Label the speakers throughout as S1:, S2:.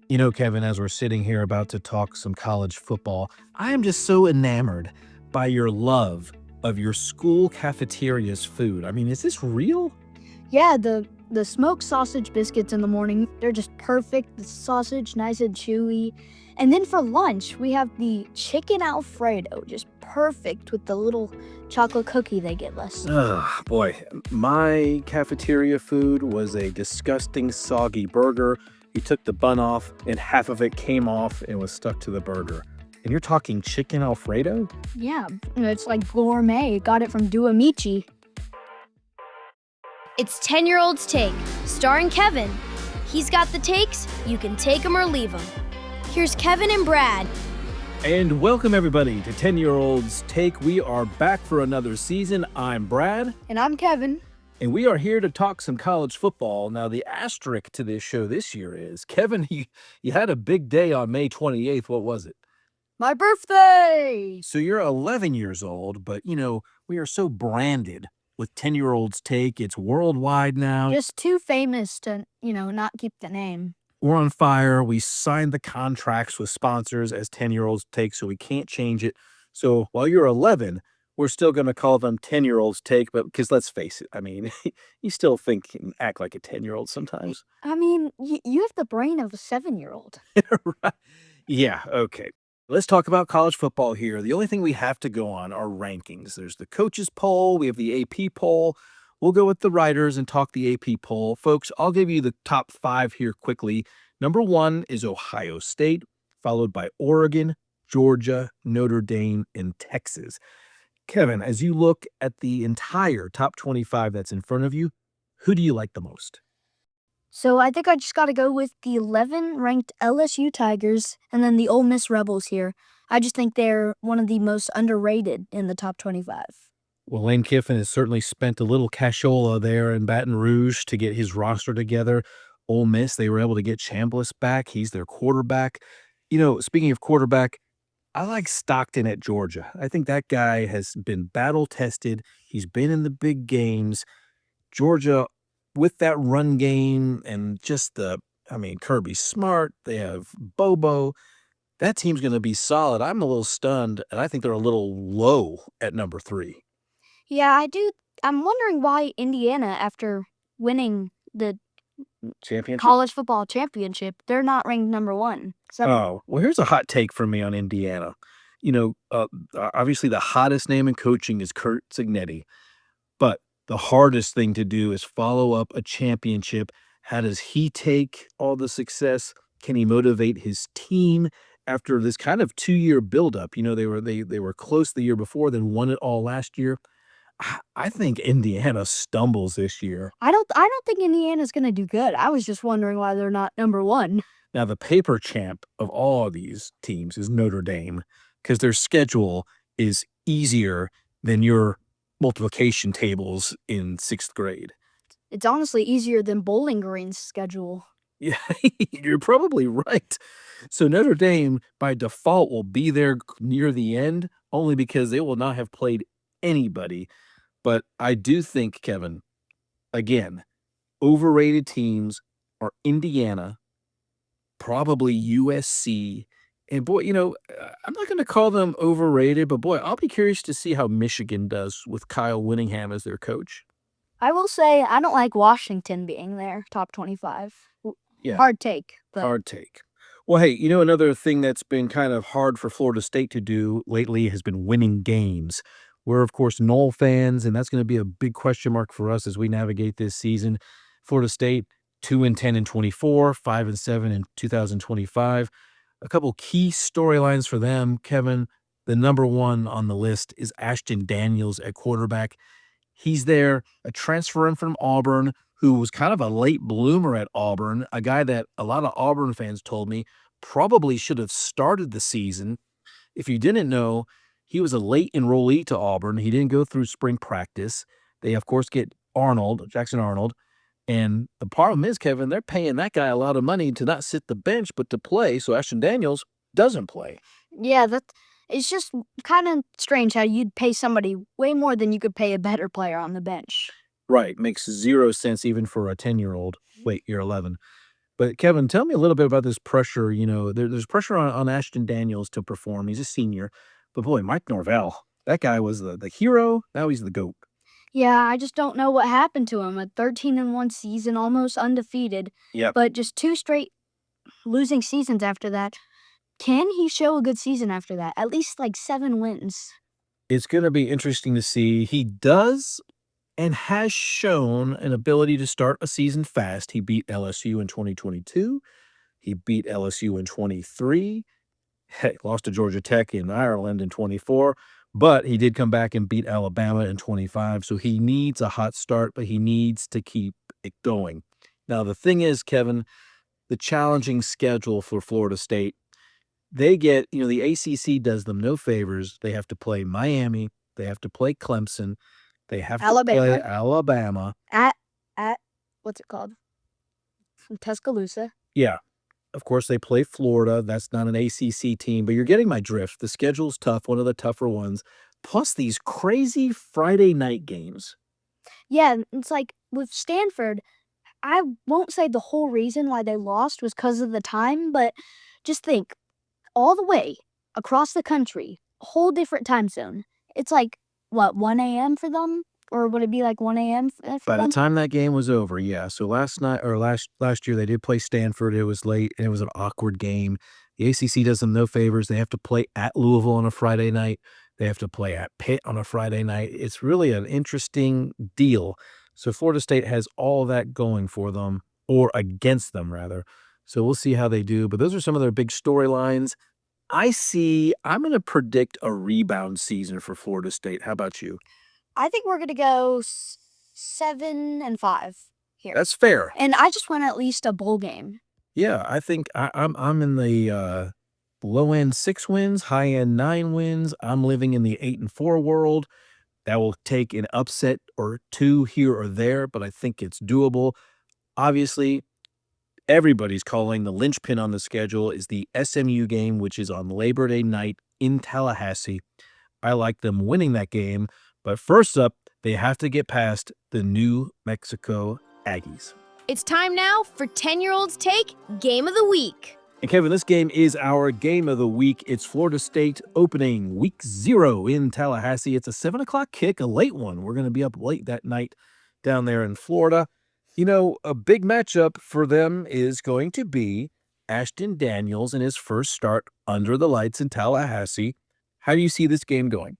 S1: You know, Kevin, as we're sitting here about to talk some college football, I am just so enamored by your love of your school cafeteria's food. I mean, is this real?
S2: Yeah, the smoked sausage biscuits in the morning, they're just perfect. The sausage nice and chewy. And then for lunch, we have the chicken Alfredo, just perfect with the little chocolate cookie they give us.
S1: Ugh, boy, my cafeteria food was a disgusting, soggy burger. You took the bun off, and half of it came off and was stuck to the burger. And you're talking chicken Alfredo?
S2: Yeah, it's like gourmet. Got it from Duamici.
S3: It's 10-Year-Old's Take, starring Kevin. He's got the takes, you can take them or leave them. Here's Kevin and Brad.
S1: And welcome, everybody, to 10-Year-Old's Take. We are back for another season. I'm Brad.
S2: And I'm Kevin.
S1: And we are here to talk some college football. Now, the asterisk to this show this year is, Kevin, you had a big day on May 28th. What was it?
S2: My birthday!
S1: So you're 11 years old, but, we are so branded with 10-Year-Old's Take. It's worldwide now.
S2: Just too famous to, not keep the name.
S1: We're on fire. We signed the contracts with sponsors as 10-Year-Old's Take, so we can't change it. So while you're 11, we're still going to call them 10-Year-Old's Take, but because let's face it, I mean, you still think and act like a 10-year-old sometimes.
S2: I mean, you have the brain of a 7-year-old.
S1: Right. Yeah, okay. Let's talk about college football here. The only thing we have to go on are rankings. There's the coaches poll. We have the AP poll. We'll go with the writers and talk the AP poll. Folks, I'll give you the top 5 here quickly. Number 1 is Ohio State, followed by Oregon, Georgia, Notre Dame, and Texas. Kevin, as you look at the entire top 25 that's in front of you, who do you like the most?
S2: So I think I just got to go with the 11 ranked LSU Tigers and then the Ole Miss Rebels here. I just think they're one of the most underrated in the top 25.
S1: Well, Lane Kiffin has certainly spent a little cashola there in Baton Rouge to get his roster together. Ole Miss, they were able to get Chambliss back. He's their quarterback. Speaking of quarterback, I like Stockton at Georgia. I think that guy has been battle-tested. He's been in the big games. Georgia, with that run game and just Kirby Smart, they have Bobo. That team's going to be solid. I'm a little stunned, and I think they're a little low at number 3.
S2: Yeah, I do. I'm wondering why Indiana, after winning the
S1: Championship?
S2: college football championship, they're not ranked number 1.
S1: Oh, well, here's a hot take from me on Indiana. Obviously the hottest name in coaching is Curt Cignetti, but the hardest thing to do is follow up a championship. How does he take all the success? Can he motivate his team after this kind of 2-year buildup? They were close the year before, then won it all last year. I think Indiana stumbles this year.
S2: I don't think Indiana's going to do good. I was just wondering why they're not number 1.
S1: Now, the paper champ of all of these teams is Notre Dame because their schedule is easier than your multiplication tables in 6th grade.
S2: It's honestly easier than Bowling Green's schedule.
S1: Yeah, you're probably right. So Notre Dame, by default, will be there near the end only because they will not have played anybody. But I do think, Kevin, again, overrated teams are Indiana, probably USC, and boy, I'm not going to call them overrated, but boy, I'll be curious to see how Michigan does with Kyle Whittingham as their coach.
S2: I will say I don't like Washington being there, top 25.
S1: Yeah.
S2: Hard take.
S1: Hard take. Well, hey, another thing that's been kind of hard for Florida State to do lately has been winning games. We're, of course, Nole fans, and that's going to be a big question mark for us as we navigate this season. Florida State, 2-10 in 24, 5-7 in 2025. A couple key storylines for them, Kevin. The number 1 on the list is Ashton Daniels at quarterback. He's there, a transfer in from Auburn, who was kind of a late bloomer at Auburn, a guy that a lot of Auburn fans told me probably should have started the season. If you didn't know, he was a late enrollee to Auburn. He didn't go through spring practice. They, of course, get Jackson Arnold. And the problem is, Kevin, they're paying that guy a lot of money to not sit the bench, but to play. So Ashton Daniels doesn't play.
S2: Yeah, it's just kind of strange how you'd pay somebody way more than you could pay a better player on the bench.
S1: Right. Makes zero sense even for a 10-year-old. Wait, you're 11. But Kevin, tell me a little bit about this pressure. There's pressure on Ashton Daniels to perform. He's a senior, but boy, Mike Norvell, that guy was the hero. Now he's the GOAT.
S2: Yeah, I just don't know what happened to him. A 13-1 season, almost undefeated,
S1: Yep.
S2: but just 2 straight losing seasons after that. Can he show a good season after that? At least like 7 wins.
S1: It's going to be interesting to see. He does and has shown an ability to start a season fast. He beat LSU in 2022. He beat LSU in 23. Heck, lost to Georgia Tech in Ireland in 24, but he did come back and beat Alabama in 25. So he needs a hot start, but he needs to keep it going. Now, the thing is, Kevin, the challenging schedule for Florida State, they get, the ACC does them no favors. They have to play Miami. They have to play Clemson. They have to play Alabama.
S2: At what's it called? Tuscaloosa.
S1: Yeah. Of course, they play Florida. That's not an ACC team, but you're getting my drift. The schedule's tough, one of the tougher ones. Plus these crazy Friday night games.
S2: Yeah, it's like with Stanford, I won't say the whole reason why they lost was because of the time, but just think, all the way across the country, a whole different time zone. It's like, what, 1 a.m. for them? Or would it be like 1 a.m. for
S1: By the
S2: them?
S1: time that game was over, yeah. So last year they did play Stanford. It was late and it was an awkward game. The ACC does them no favors. They have to play at Louisville on a Friday night. They have to play at Pitt on a Friday night. It's really an interesting deal. So Florida State has all that going for them, or against them rather. So we'll see how they do. But those are some of their big storylines. I'm going to predict a rebound season for Florida State. How about you?
S2: I think we're going to go 7-5 here.
S1: That's fair.
S2: And I just want at least a bowl game.
S1: Yeah, I think I'm in the low end 6 wins, high end 9 wins. I'm living in the 8-4 world. That will take an upset or 2 here or there, but I think it's doable. Obviously, everybody's calling the linchpin on the schedule is the SMU game, which is on Labor Day night in Tallahassee. I like them winning that game, but first up, they have to get past the New Mexico Aggies.
S3: It's time now for 10-year-olds Take Game of the Week.
S1: And Kevin, this game is our game of the week. It's Florida State opening week 0 in Tallahassee. It's a 7 o'clock kick, a late one. We're going to be up late that night down there in Florida. A big matchup for them is going to be Ashton Daniels in his first start under the lights in Tallahassee. How do you see this game going?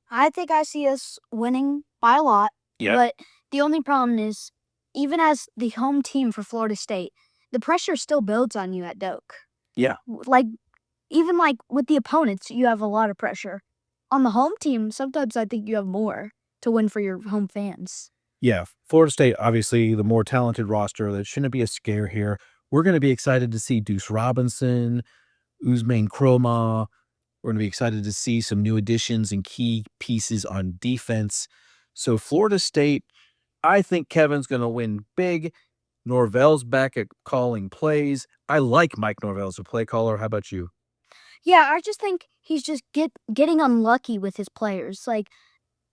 S2: I think I see us winning by a lot.
S1: Yeah.
S2: But the only problem is, even as the home team for Florida State, the pressure still builds on you at Doak.
S1: Yeah.
S2: Even with the opponents, you have a lot of pressure. On the home team, sometimes I think you have more to win for your home fans.
S1: Yeah, Florida State, obviously the more talented roster. That shouldn't be a scare here. We're going to be excited to see Deuce Robinson, Usman Kroma. We're going to be excited to see some new additions and key pieces on defense. So Florida State, I think Kevin's going to win big. Norvell's back at calling plays. I like Mike Norvell as a play caller. How about you?
S2: Yeah, I just think he's just getting unlucky with his players. Like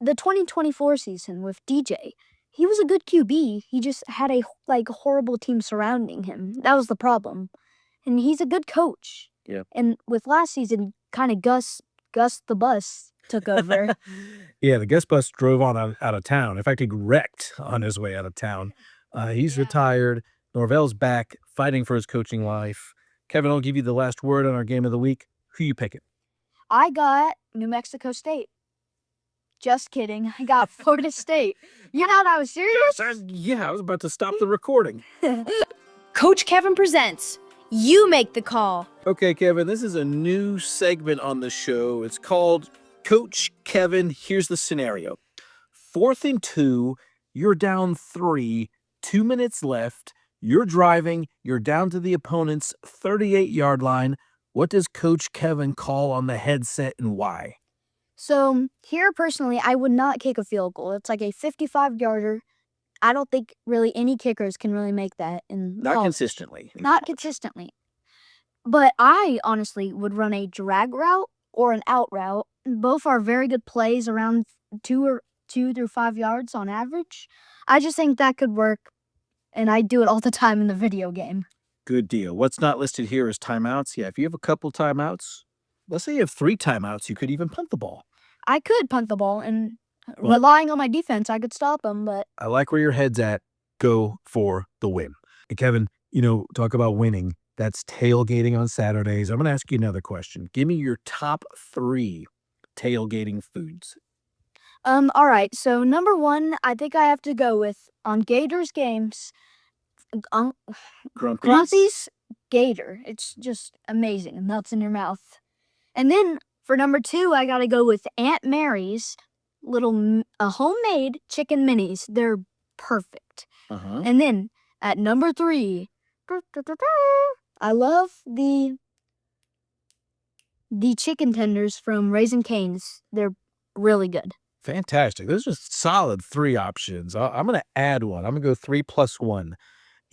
S2: the 2024 season with DJ, he was a good QB. He just had a horrible team surrounding him. That was the problem. And he's a good coach.
S1: Yeah.
S2: And with last season, kind of Gus the Bus took over.
S1: Yeah, the Gus Bus drove on out of town. In fact, he wrecked on his way out of town. He's retired. Norvell's back, fighting for his coaching life. Kevin, I'll give you the last word on our game of the week. Who you picking?
S2: I got New Mexico State. Just kidding. I got Florida State. You thought I was serious?
S1: Yeah, I was about to stop the recording.
S3: Coach Kevin presents. You make the call.
S1: Okay, Kevin, this is a new segment on the show. It's called Coach Kevin. Here's the scenario. 4th and 2, you're down 3, 2 minutes left. You're driving. You're down to the opponent's 38-yard line. What does Coach Kevin call on the headset and why?
S2: So here, personally, I would not kick a field goal. It's like a 55-yarder. I don't think really any kickers can really make that.
S1: Not consistently.
S2: Not consistently. But I honestly would run a drag route or an out route. Both are very good plays, around 2 through 5 yards on average. I just think that could work, and I do it all the time in the video game.
S1: Good deal. What's not listed here is timeouts. Yeah, if you have a couple timeouts, let's say you have 3 timeouts, you could even punt the ball.
S2: I could punt the ball, and
S1: Well-
S2: relying on my defense, I could stop them, but
S1: I like where your head's at. Go for the win. And Kevin, talk about winning. That's tailgating on Saturdays. I'm going to ask you another question. Give me your top 3 tailgating foods.
S2: all right. So number 1, I think I have to go with on Gators games, Grumpy's Gator. It's just amazing. It melts in your mouth. And then for number 2, I got to go with Aunt Mary's homemade chicken minis. They're perfect.
S1: Uh-huh.
S2: And then at number 3, I love the chicken tenders from Raising Cane's. They're really good.
S1: Fantastic. Those are solid 3 options. I'm going to add one. I'm going to go 3 plus 1.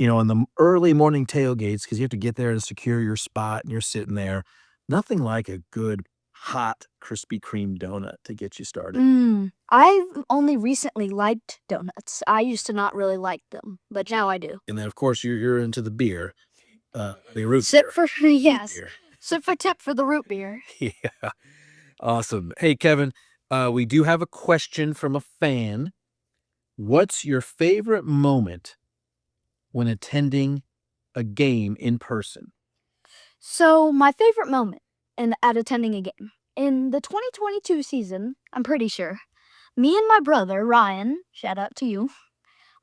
S1: On the early morning tailgates, because you have to get there and secure your spot and you're sitting there. Nothing like a good, hot, Krispy Kreme donut to get you started.
S2: I've only recently liked donuts. I used to not really like them, but now I do.
S1: And then, of course, you're into the beer. The root
S2: Sip
S1: beer.
S2: for yes.
S1: Beer.
S2: Sip for tip for the root beer.
S1: Yeah. Awesome. Hey, Kevin, we do have a question from a fan. What's your favorite moment when attending a game in person?
S2: So my favorite moment at attending a game in the 2022 season, I'm pretty sure, me and my brother Ryan, shout out to you,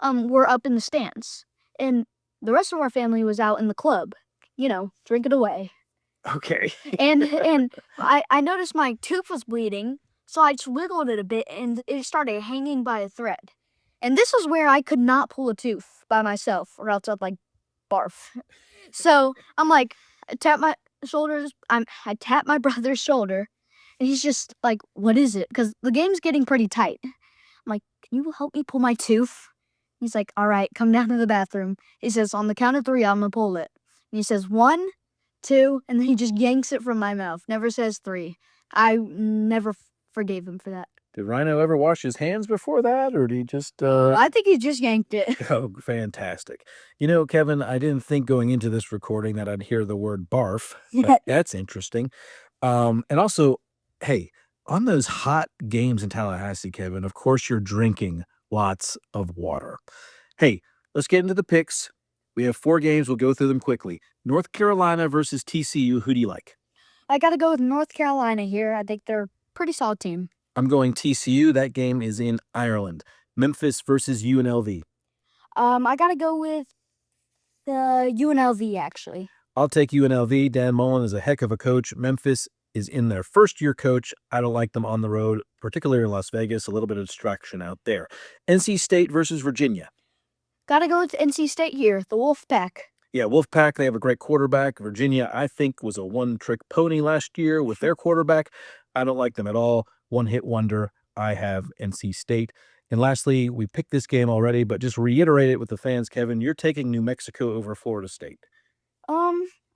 S2: were up in the stands, and the rest of our family was out in the club, drinking away.
S1: Okay.
S2: And I noticed my tooth was bleeding, so I just wiggled it a bit, and it started hanging by a thread. And this is where I could not pull a tooth by myself, or else I'd barf. So I'm I tap my shoulders. I tap my brother's shoulder, and he's just like, "What is it?" Because the game's getting pretty tight. I'm like, "Can you help me pull my tooth?" He's like, "All right, come down to the bathroom." He says, "On the count of 3, I'm gonna pull it." And he says, 1, 2, and then he just yanks it from my mouth. Never says 3. I never forgave him for that.
S1: Did Rhino ever wash his hands before that, or did he just...
S2: I think he just yanked it.
S1: Oh, fantastic. Kevin, I didn't think going into this recording that I'd hear the word barf. But that's interesting. And also, hey, on those hot games in Tallahassee, Kevin, of course you're drinking lots of water. Hey, let's get into the picks. We have 4 games. We'll go through them quickly. North Carolina versus TCU. Who do you like?
S2: I got to go with North Carolina here. I think they're a pretty solid team.
S1: I'm going TCU. That game is in Ireland. Memphis versus UNLV.
S2: I got to go with the UNLV, actually.
S1: I'll take UNLV. Dan Mullen is a heck of a coach. Memphis is in their first-year coach. I don't like them on the road, particularly in Las Vegas. A little bit of distraction out there. NC State versus Virginia.
S2: Got to go with NC State here, the Wolfpack.
S1: Yeah, Wolfpack, they have a great quarterback. Virginia, I think, was a one-trick pony last year with their quarterback. I don't like them at all. One-hit wonder. I have NC State. And lastly, we picked this game already, but just reiterate it with the fans, Kevin. You're taking New Mexico over Florida State.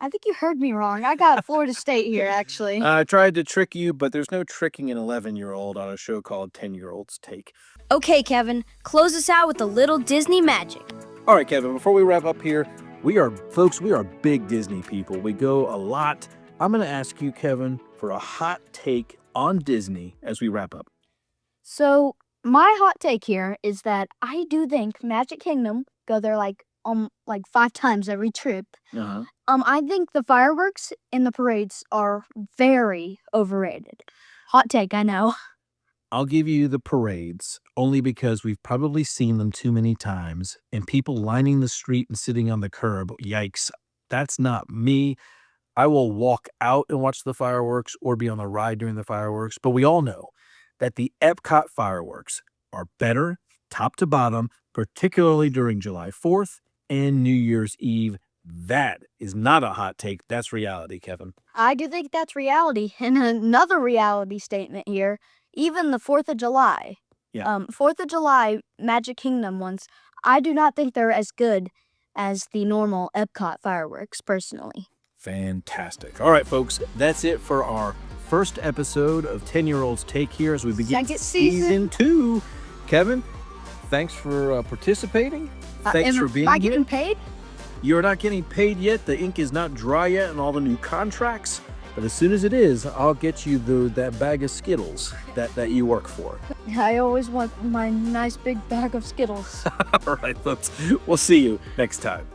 S2: I think you heard me wrong. I got Florida State here, actually.
S1: I tried to trick you, but there's no tricking an 11-year-old on a show called 10-Year-Olds Take.
S3: Okay, Kevin, close us out with a little Disney magic.
S1: All right, Kevin, before we wrap up here, we are big Disney people. We go a lot. I'm going to ask you, Kevin, for a hot take on Disney as we wrap up.
S2: So my hot take here is that I do think Magic Kingdom, go there like 5 times every trip.
S1: Uh-huh.
S2: I think the fireworks in the parades are very overrated. Hot take, I know.
S1: I'll give you the parades only because we've probably seen them too many times, and people lining the street and sitting on the curb. Yikes. That's not me. I will walk out and watch the fireworks or be on the ride during the fireworks, but we all know that the Epcot fireworks are better top to bottom, particularly during July 4th and New Year's Eve. That is not a hot take. That's reality, Kevin.
S2: I do think that's reality. And another reality statement here, even the 4th of July.
S1: Yeah.
S2: 4th of July Magic Kingdom ones, I do not think they're as good as the normal Epcot fireworks, personally.
S1: Fantastic. All right, folks, that's it for our first episode of 10-Year-Olds Take here as we begin
S2: Second
S1: season 2. Kevin, thanks for participating. Thanks for being
S2: Am I
S1: here.
S2: getting paid?
S1: You're not getting paid yet. The ink is not dry yet on all the new contracts. But as soon as it is, I'll get you that bag of Skittles that you work for.
S2: I always want my nice big bag of Skittles.
S1: All right, we'll see you next time.